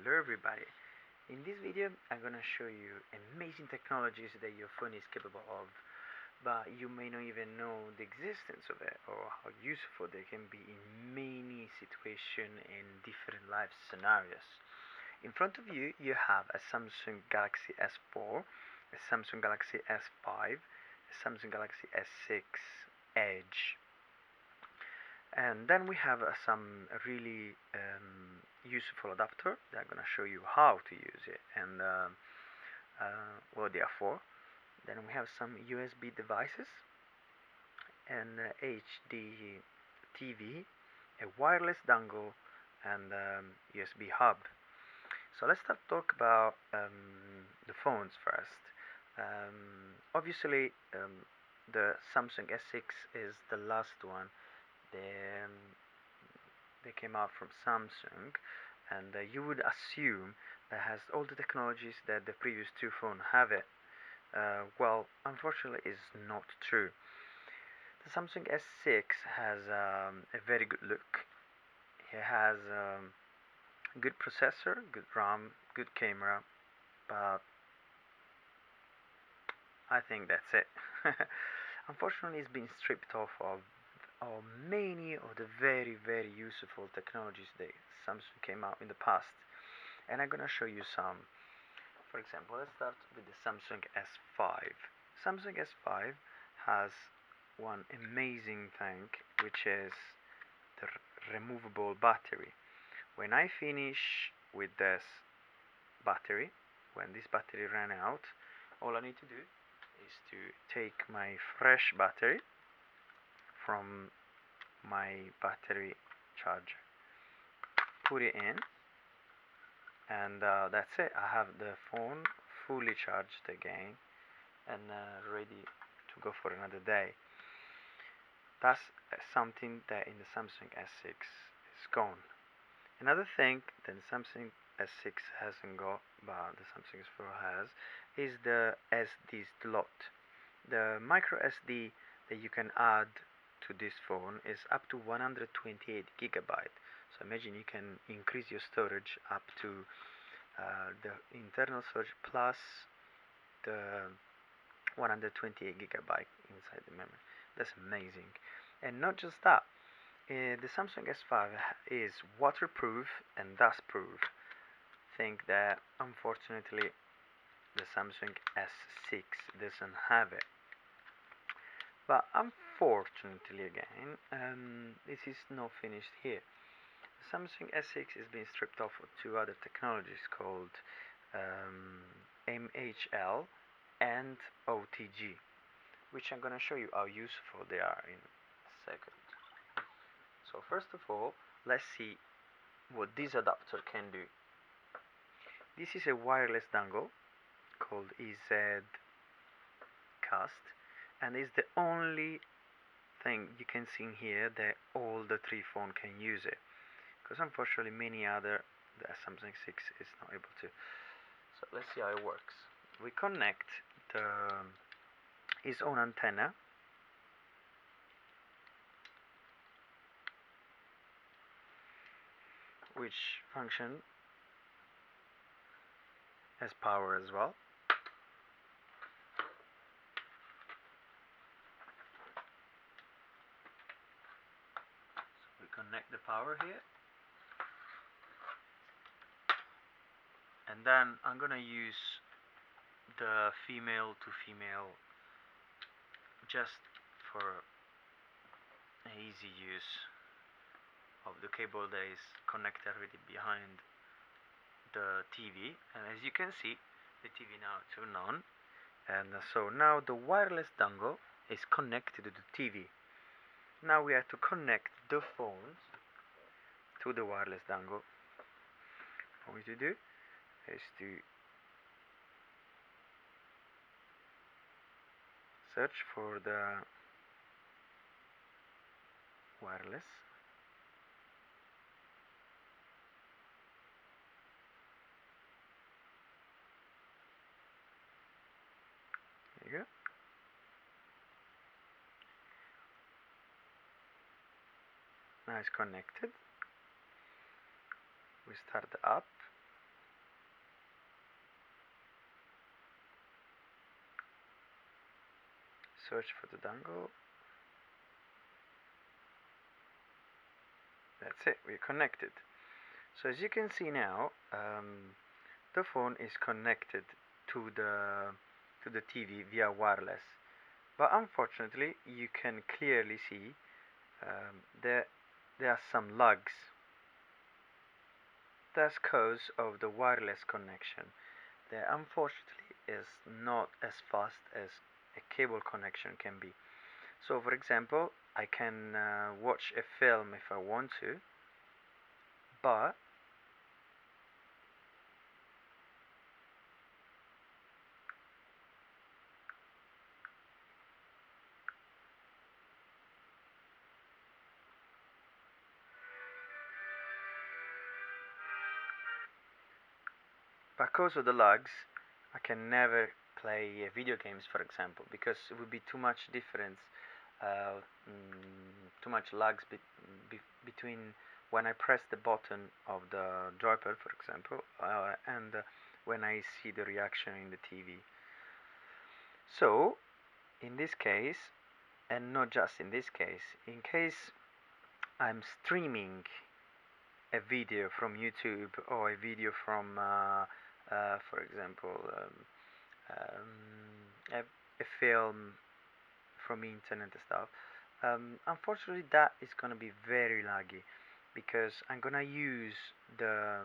Hello everybody. In this video I'm gonna show you amazing technologies that your phone is capable of, but you may not even know the existence of it or how useful they can be in many situations and different life scenarios. In front of you you have a Samsung Galaxy S4, a Samsung Galaxy S5, a Samsung Galaxy S6 Edge, and then we have some really useful adapter that I'm gonna show you how to use it and what they are for. Then we have some USB devices, an HD TV, a wireless dongle, and USB hub. So let's start talk about the phones first. Obviously, the Samsung S6 is the last one. They, um, they came out from Samsung, and you would assume that has all the technologies that the previous two phones have it. Well, unfortunately, is not true. The Samsung S6 has a very good look. It has good processor, good RAM, good camera, but I think that's it. Unfortunately, it's been stripped off of many of the very useful technologies that Samsung came out in the past, and I'm gonna show you some. For example, let's start with the Samsung S5. Samsung S5 has one amazing thing, which is the removable battery. When I finish with this battery, when this battery ran out, all I need to do is to take my fresh battery from my battery charger, put it in, and that's it. I have the phone fully charged again and ready to go for another day. That's something that in the Samsung S6 is gone. Another thing that the Samsung S6 hasn't got, but the Samsung S4 has, is the SD slot. The micro SD that you can add to this phone is up to 128 gigabyte. So imagine you can increase your storage up to the internal storage plus the 128 gigabyte inside the memory. That's amazing. And not just that, the Samsung S5 is waterproof and dustproof. Think that unfortunately the Samsung S6 doesn't have it. But unfortunately again, this is not finished here. The Samsung S6 is being stripped off of two other technologies called MHL and OTG, which I'm gonna show you how useful they are in a second. So first of all, let's see what this adapter can do. This is a wireless dongle called EZ Cast, and is the only thing you can see in here that all the three phones can use it, because unfortunately many other the Samsung 6 is not able to. So let's see how it works. We connect the its own antenna, which function as power as well. So we connect the power here, and then I'm gonna use the female to female just for easy use of the cable that is connected already behind the TV. And as you can see, the TV now turned on, and so now the wireless dongle is connected to the TV. Now we have to connect the phones to the wireless dongle. What we to do is to search for the wireless, there you go. Now it's connected. We start the app, search for the dongle. That's it, we're connected. So as you can see now, the phone is connected to the TV via wireless. But unfortunately, you can clearly see there are some lags. That's because of the wireless connection. That unfortunately is not as fast as a cable connection can be. So for example, I can watch a film if I want to, but because of the lags, I can never play video games, for example, because it would be too much difference, too much lags between when I press the button of the joypad, for example, and when I see the reaction in the TV. So, in this case, and not just in this case, in case I'm streaming a video from YouTube or a video from, for example, a film from internet and stuff. Unfortunately, that is gonna be very laggy because I'm gonna use the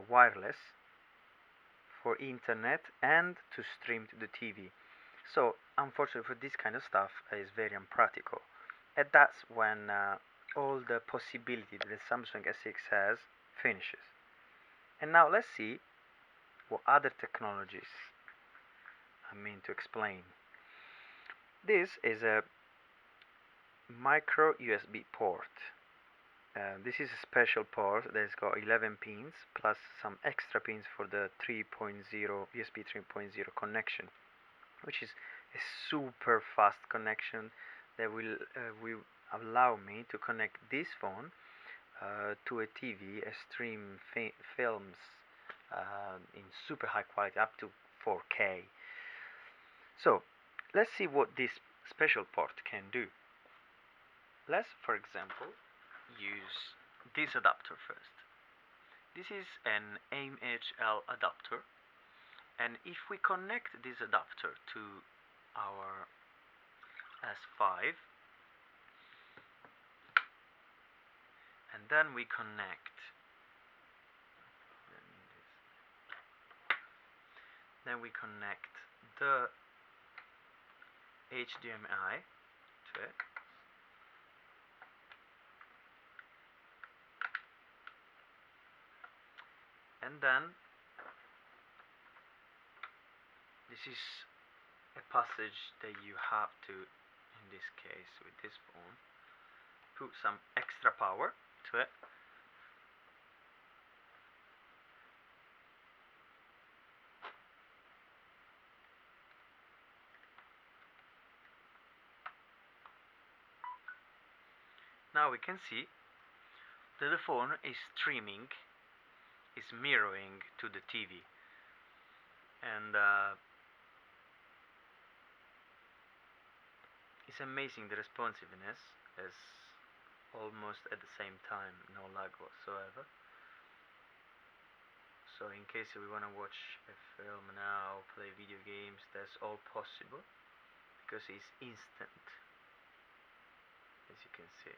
wireless for internet and to stream to the TV. So unfortunately, for this kind of stuff, is very unpractical, and that's when all the possibility that the Samsung S6 has finishes. And now let's see what other technologies I mean to explain. This is a micro USB port. This is a special port that's got 11 pins plus some extra pins for the 3.0 USB 3.0 connection, which is a super fast connection that will allow me to connect this phone to a TV, stream films in super high quality up to 4K. So let's see what this special port can do. Let's, for example, use this adapter first. This is an AIM-HL adapter, and if we connect this adapter to our S5 and then we connect the HDMI to it, and then this is a passage that you have to, in this case with this phone, put some extra power to it. Now we can see that the phone is streaming, is mirroring to the TV, and it's amazing the responsiveness is almost at the same time, no lag whatsoever. So in case we want to watch a film now, play video games, that's all possible because it's instant, as you can see.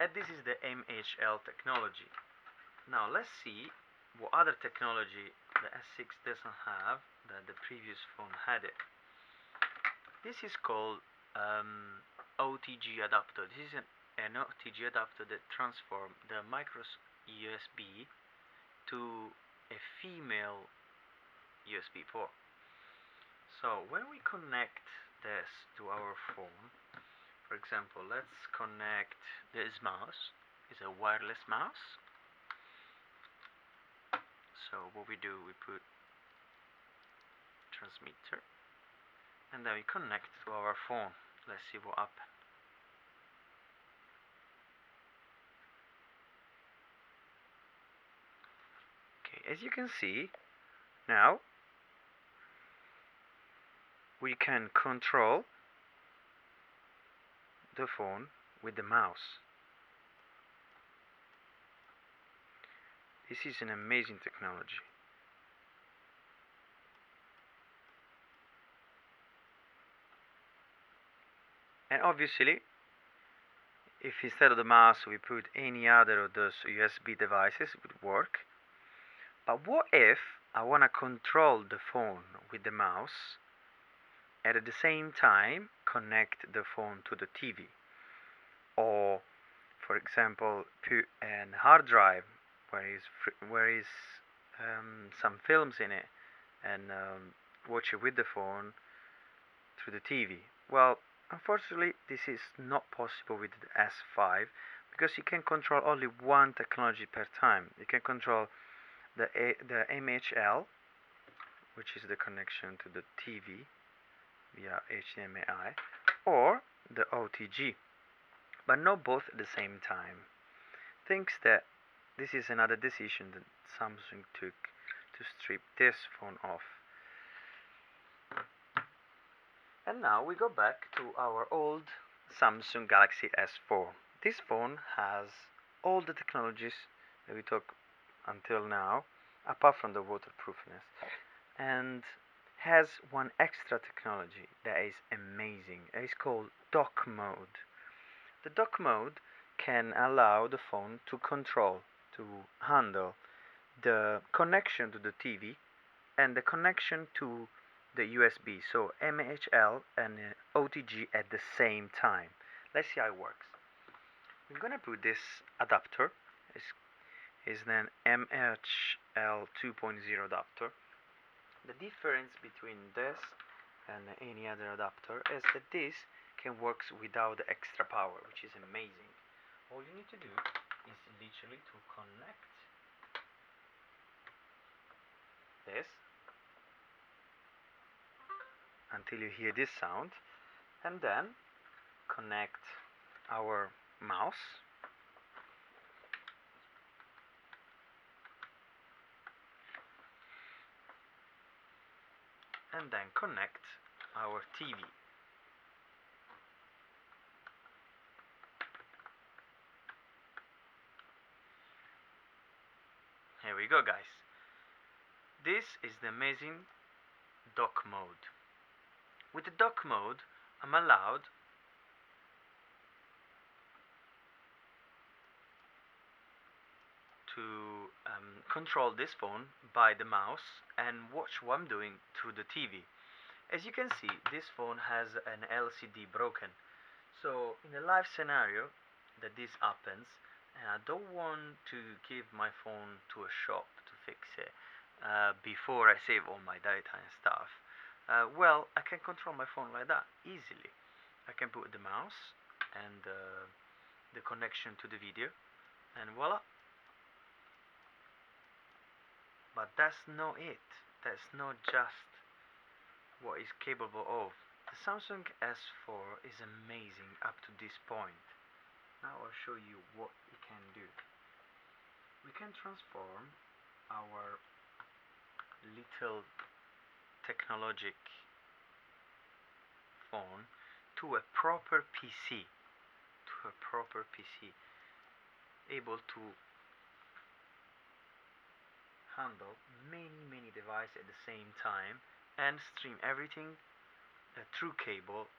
And this is the AIM-HL technology. Now let's see what other technology the S6 doesn't have that the previous phone had it. This is called OTG adapter. This is an OTG adapter that transforms the micro USB to a female USB port. So when we connect this to our phone, for example, let's connect this mouse. It's a wireless mouse. So what we do, we put transmitter and then we connect to our phone. Let's see what happens. Okay, As you can see, now we can control the phone with the mouse. This is an amazing technology. And obviously, if instead of the mouse we put any other of those USB devices, it would work. But what if I want to control the phone with the mouse and at the same time connect the phone to the TV? Or, for example, put an hard drive where is some films in it and watch it with the phone through the TV. Well, unfortunately, this is not possible with the S5 because you can control only one technology per time. You can control the MHL, which is the connection to the TV via HDMI, or the OTG, but not both at the same time. Thinks that this is another decision that Samsung took to strip this phone off. And now we go back to our old Samsung Galaxy S4. This phone has all the technologies that we talked until now, apart from the waterproofness, and has one extra technology that is amazing. It's called dock mode. The dock mode can allow the phone to control, to handle the connection to the TV and the connection to the USB, so MHL and OTG at the same time. Let's see how it works. We're gonna put this adapter, is an MHL 2.0 adapter. The difference between this and any other adapter is that this can work without the extra power, which is amazing. All you need to do is literally to connect this until you hear this sound, and then connect our mouse, and then connect our TV. Here we go, guys. This is the amazing dock mode. With the dock mode, I'm allowed to control this phone by the mouse and watch what I'm doing through the TV. As you can see, this phone has an LCD broken. So in a live scenario that this happens, and I don't want to give my phone to a shop to fix it before I save all my data and stuff, well, I can control my phone like that easily. I can put the mouse and the connection to the video, and voila. But that's not it. That's not just what it's capable of. The Samsung S4 is amazing up to this point. Now I'll show you what it can do. We can transform our little technologic phone to a proper PC. Able to handle many devices at the same time and stream everything through cable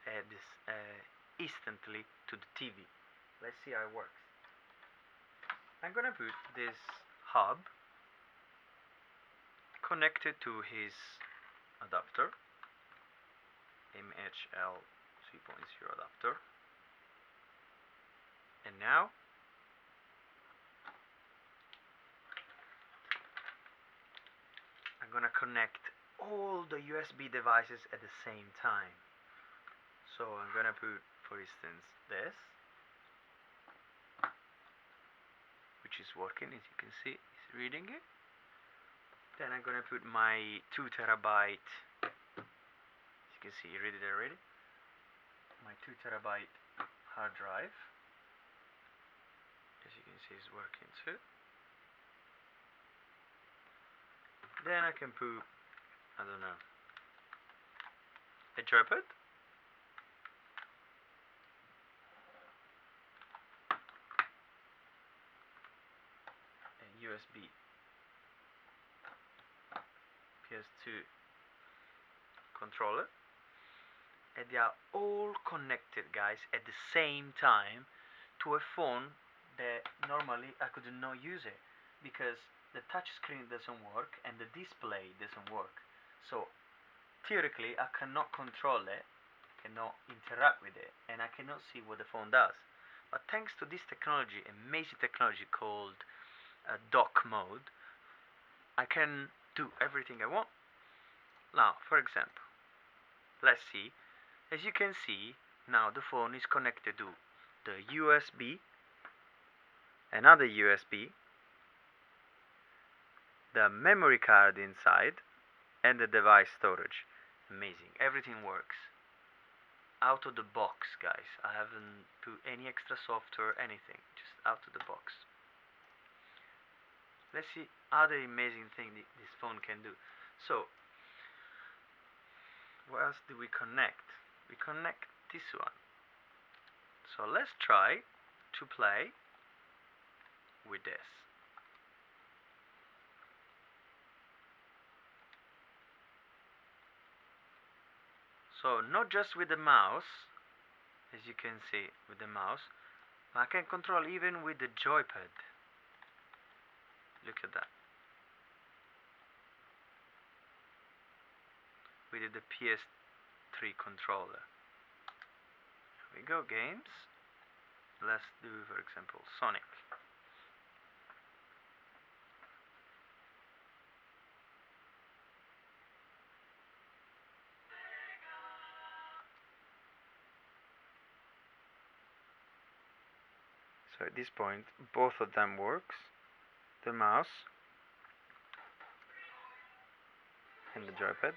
instantly to the TV. Let's see how it works. I'm gonna put this hub connected to his adapter, MHL 3.0 adapter, and now I'm gonna connect all the USB devices at the same time. So I'm gonna put, for instance, this, which is working, as you can see, it's reading it. Then I'm gonna put my 2 terabyte, as you can see, you read it already, my 2 terabyte hard drive, as you can see, is working too. Then I can put, I don't know, a joypad, a USB PS2 controller, and they are all connected, guys, at the same time to a phone that normally I could not use it because the touch screen doesn't work and the display doesn't work. So theoretically, I cannot control it, cannot interact with it, and I cannot see what the phone does. But thanks to this technology, amazing technology called dock mode, I can do everything I want. Now, for example, let's see. As you can see, now the phone is connected to the USB, another USB, the memory card inside, and the device storage. Amazing. Everything works. Out of the box, guys. I haven't put any extra software, anything. Just out of the box. Let's see other amazing thing this phone can do. So, what else do we connect? We connect this one. So let's try to play with this. So not just with the mouse, as you can see with the mouse, but I can control even with the joypad. Look at that. With the PS3 controller. Here we go, games. Let's do, for example, Sonic. So at this point, both of them works. The mouse and the joypad.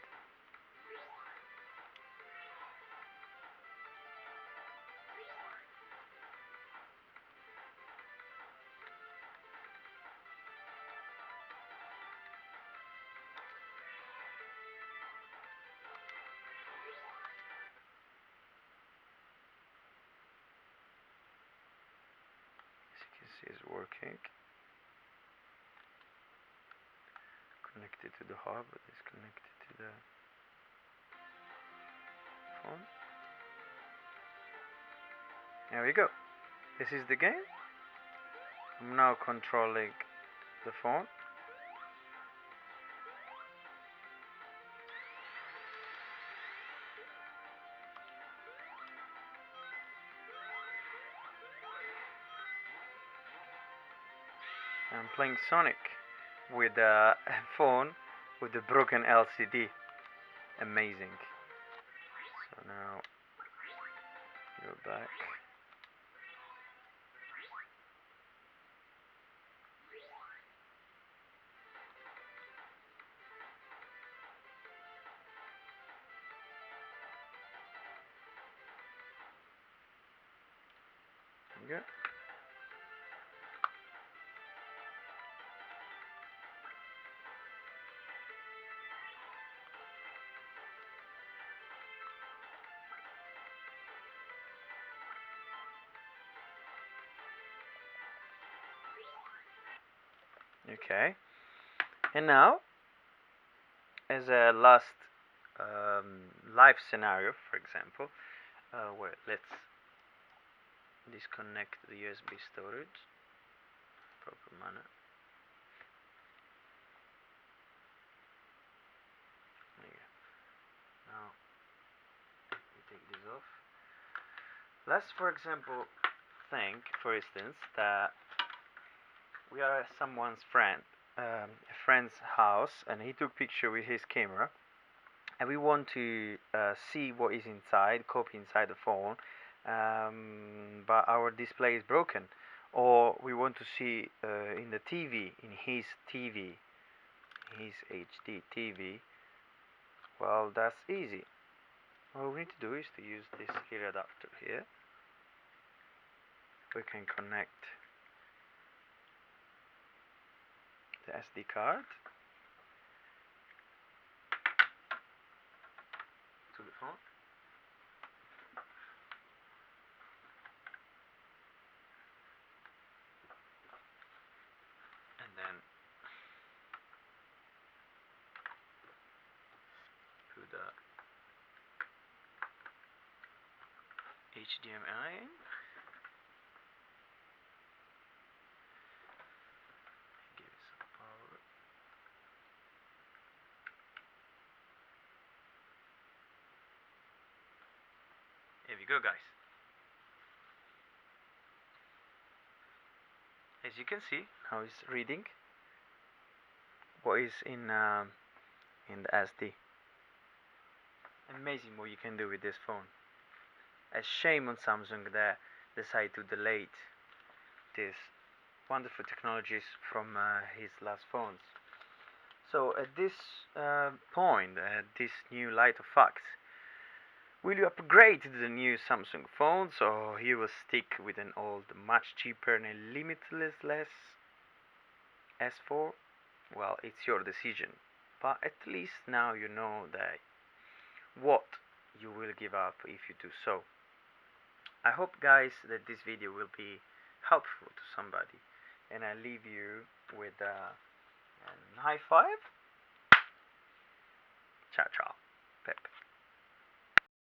As you can see, it's working. Connected to the hub, but it's connected to the phone. There we go. This is the game. I'm now controlling the phone. I'm playing Sonic with a phone with a broken LCD. Amazing. So now go back. There we go. Okay. And now, as a last live scenario, for example, where let's disconnect the USB storage proper manner. There you go. Now we take this off. Let's, for example, think, for instance, that we are someone's friend, a friend's house, and he took picture with his camera, and we want to see what is inside, copy inside the phone, but our display is broken, or we want to see in the TV, in his TV, his HD TV. Well, that's easy. All we need to do is to use this here adapter here. We can connect the SD card, HDMI in. Give it some power. Here we go, guys. As you can see, now it's reading what is in the SD. Amazing what you can do with this phone. A shame on Samsung that decided to delete these wonderful technologies from his last phones. So at this point, this new light of facts, will you upgrade to the new Samsung phones, or you will stick with an old, much cheaper and limitless S4? Well, it's your decision, but at least now you know that what you will give up if you do so. I hope, guys, that this video will be helpful to somebody, and I leave you with a high five. Ciao ciao, Pep.